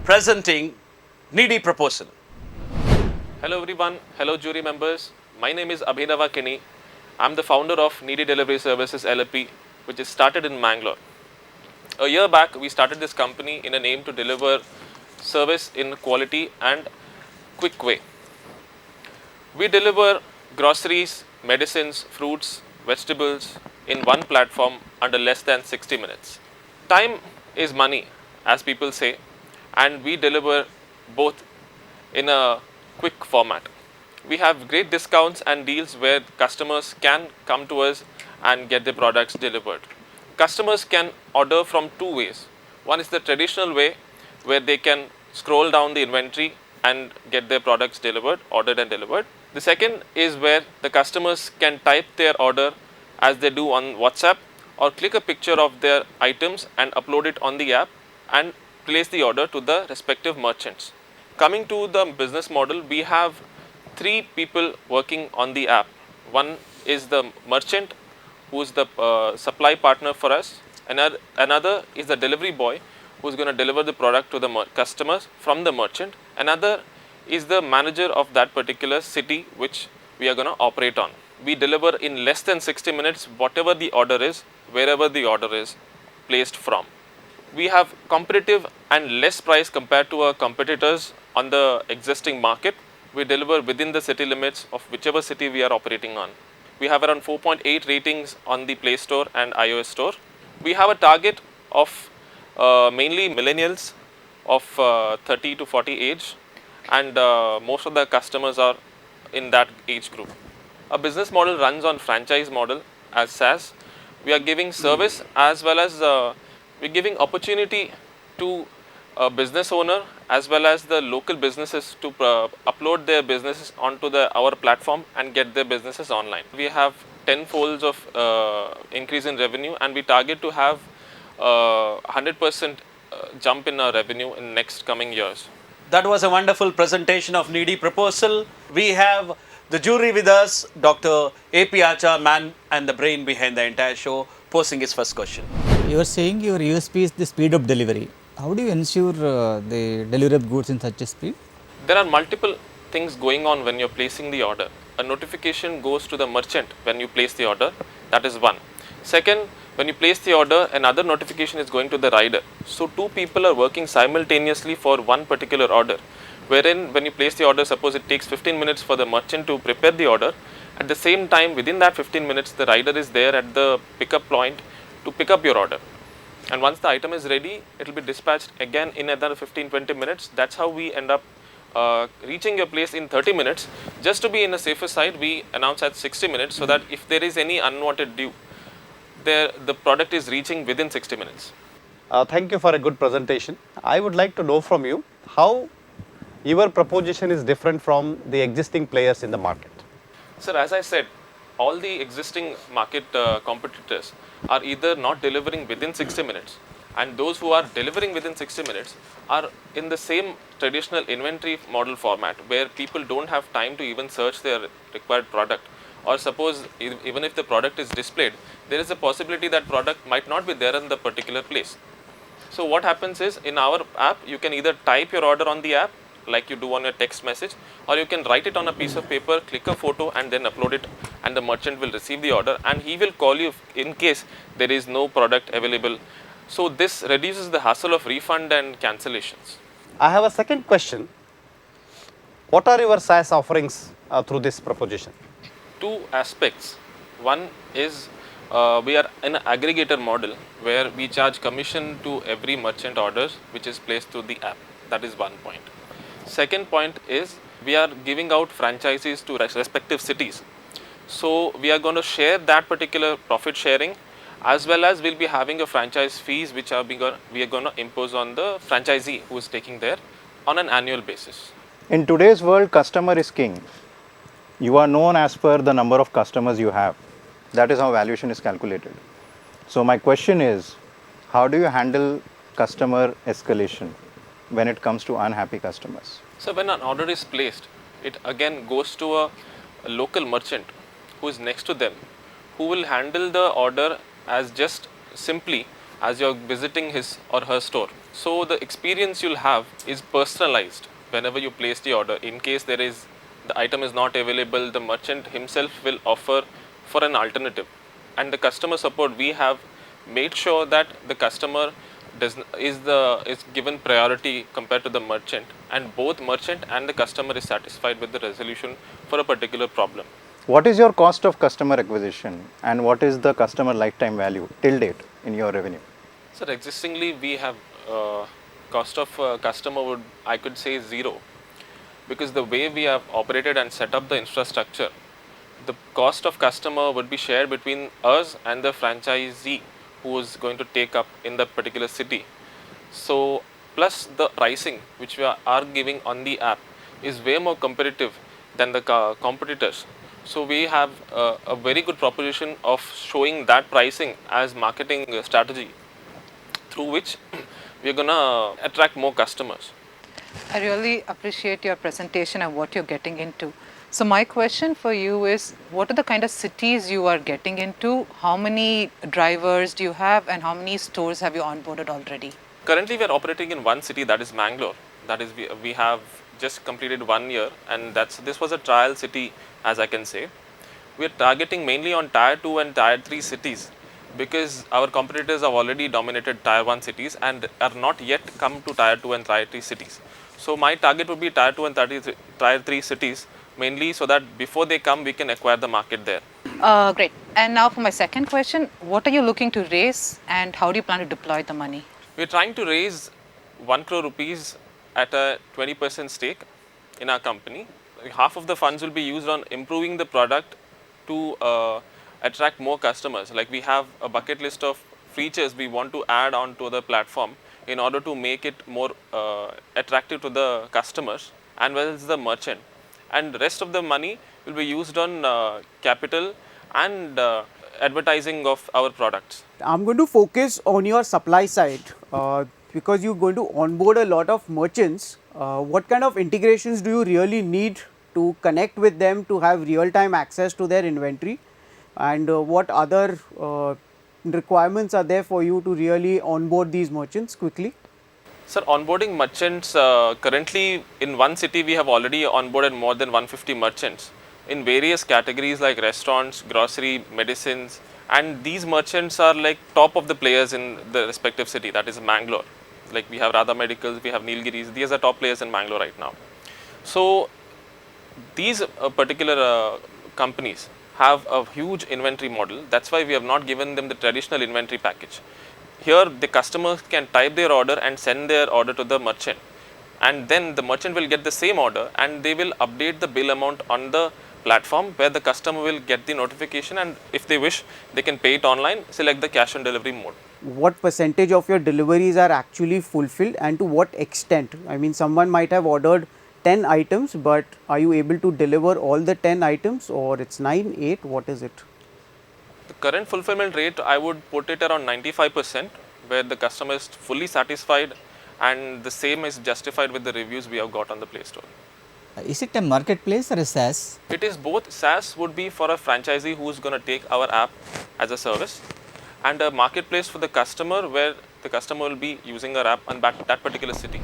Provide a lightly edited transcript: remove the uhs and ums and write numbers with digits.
presenting Needy Proposal. Hello everyone, hello jury members. My name is Abhinava Kini. I'm the founder of Needy Delivery Services LLP, which is started in Mangalore. A year back, we started this company in an aim to deliver service in quality and quick way. We deliver groceries, medicines, fruits, vegetables in one platform under less than 60 minutes. Time is money, as people say, and we deliver both in a quick format. We have great discounts and deals where customers can come to us and get their products delivered. Customers can order from two ways. One is the traditional way where they can scroll down the inventory and get their products delivered, ordered and delivered. The second is where the customers can type their order as they do on WhatsApp or click a picture of their items and upload it on the app and place the order to the respective merchants. Coming to the business model, we have three people working on the app. One is the merchant, who is the supply partner for us. Another is the delivery boy, who is going to deliver the product to the customers from the merchant. Another is the manager of that particular city which we are going to operate on. We deliver in less than 60 minutes whatever the order is, wherever the order is placed from. We have competitive and less price compared to our competitors on the existing market. We deliver within the city limits of whichever city we are operating on. We have around 4.8 ratings on the Play Store and iOS Store. We have a target of mainly millennials of 30 to 40 age, and most of the customers are in that age group. Our business model runs on franchise model as SaaS. We are giving service as well as we're giving opportunity to a business owner as well as the local businesses to upload their businesses onto our platform and get their businesses online. We have 10 folds of increase in revenue, and we target to have 100% jump in our revenue in next coming years. That was a wonderful presentation of Needy Proposal. We have the jury with us, Dr. A.P. Acha, man and the brain behind the entire show, posing his first question. You are saying your USP is the speed of delivery. How do you ensure the delivery of goods in such a speed? There are multiple things going on when you're placing the order. A notification goes to the merchant when you place the order. That is one. Second, when you place the order, another notification is going to the rider. So two people are working simultaneously for one particular order. Wherein when you place the order, suppose it takes 15 minutes for the merchant to prepare the order. At the same time, within that 15 minutes, the rider is there at the pickup point to pick up your order. And once the item is ready, it will be dispatched again in another 15-20 minutes. That's how we end up reaching your place in 30 minutes. Just to be in a safer side, we announce at 60 minutes so that if there is any unwanted due, the product is reaching within 60 minutes. Thank you for a good presentation. I would like to know from you how your proposition is different from the existing players in the market. Sir, as I said, all the existing market competitors are either not delivering within 60 minutes, and those who are delivering within 60 minutes are in the same traditional inventory model format where people don't have time to even search their required product, or suppose even if the product is displayed, there is a possibility that product might not be there in the particular place. So what happens is, in our app, you can either type your order on the app like you do on a text message, or you can write it on a piece of paper, click a photo and then upload it, and the merchant will receive the order and he will call you in case there is no product available. So this reduces the hassle of refund and cancellations. I have a second question. What are your SaaS offerings through this proposition? Two aspects. One is we are in an aggregator model where we charge commission to every merchant orders which is placed through the app. That is one point. Second point is we are giving out franchises to respective cities. So we are going to share that particular profit sharing, as well as we'll be having a franchise fees which we are going to impose on the franchisee who is taking there on an annual basis. In today's world, customer is king. You are known as per the number of customers you have. That is how valuation is calculated. So my question is, how do you handle customer escalation when it comes to unhappy customers? So when an order is placed, it again goes to a local merchant who is next to them, who will handle the order as just simply as you're visiting his or her store. So the experience you'll have is personalized whenever you place the order. In case the item is not available, the merchant himself will offer for an alternative. And the customer support, we have made sure that the customer is given priority compared to the merchant, and both merchant and the customer is satisfied with the resolution for a particular problem. What is your cost of customer acquisition and what is the customer lifetime value till date in your revenue? So existingly we have cost of customer would, I could say, zero, because the way we have operated and set up the infrastructure, the cost of customer would be shared between us and the franchisee who is going to take up in that particular city. So plus the pricing which we are giving on the app is way more competitive than the competitors. So we have a very good proposition of showing that pricing as marketing strategy, through which we are gonna attract more customers. I really appreciate your presentation and what you're getting into. So my question for you is, what are the kind of cities you are getting into? How many drivers do you have and how many stores have you onboarded already? Currently we are operating in one city, that is Mangalore. That is, we have just completed 1 year, and this was a trial city, as I can say. We are targeting mainly on tier 2 and tier 3 cities, because our competitors have already dominated tier 1 cities and are not yet come to tier 2 and tier 3 cities. So my target would be tier 2 and tier 3 cities, mainly so that before they come we can acquire the market there. Great. And now for my second question, what are you looking to raise and how do you plan to deploy the money? We are trying to raise 1 crore rupees at a 20% stake in our company. Half of the funds will be used on improving the product to attract more customers. Like, we have a bucket list of features we want to add on to the platform in order to make it more attractive to the customers and well as the merchant. And the rest of the money will be used on capital and advertising of our products. I'm going to focus on your supply side because you're going to onboard a lot of merchants. What kind of integrations do you really need to connect with them to have real-time access to their inventory, and what other requirements are there for you to really onboard these merchants quickly? Sir, onboarding merchants, currently in one city we have already onboarded more than 150 merchants in various categories like restaurants, grocery, medicines, and these merchants are like top of the players in the respective city, that is Mangalore. Like, we have Radha Medicals, we have Nilgiris, these are top players in Mangalore right now. So these particular companies have a huge inventory model. That's why we have not given them the traditional inventory package. Here the customers can type their order and send their order to the merchant, and then the merchant will get the same order and they will update the bill amount on the platform, where the customer will get the notification, and if they wish they can pay it online, select the cash on delivery mode. What percentage of your deliveries are actually fulfilled, and to what extent? I mean, someone might have ordered 10 items, but are you able to deliver all the 10 items, or it's 9, 8, what is it? The current fulfillment rate, I would put it around 95%, where the customer is fully satisfied, and the same is justified with the reviews we have got on the Play Store. Is it a marketplace or a SaaS? It is both. SaaS would be for a franchisee who is going to take our app as a service, and a marketplace for the customer, where the customer will be using our app on that particular city.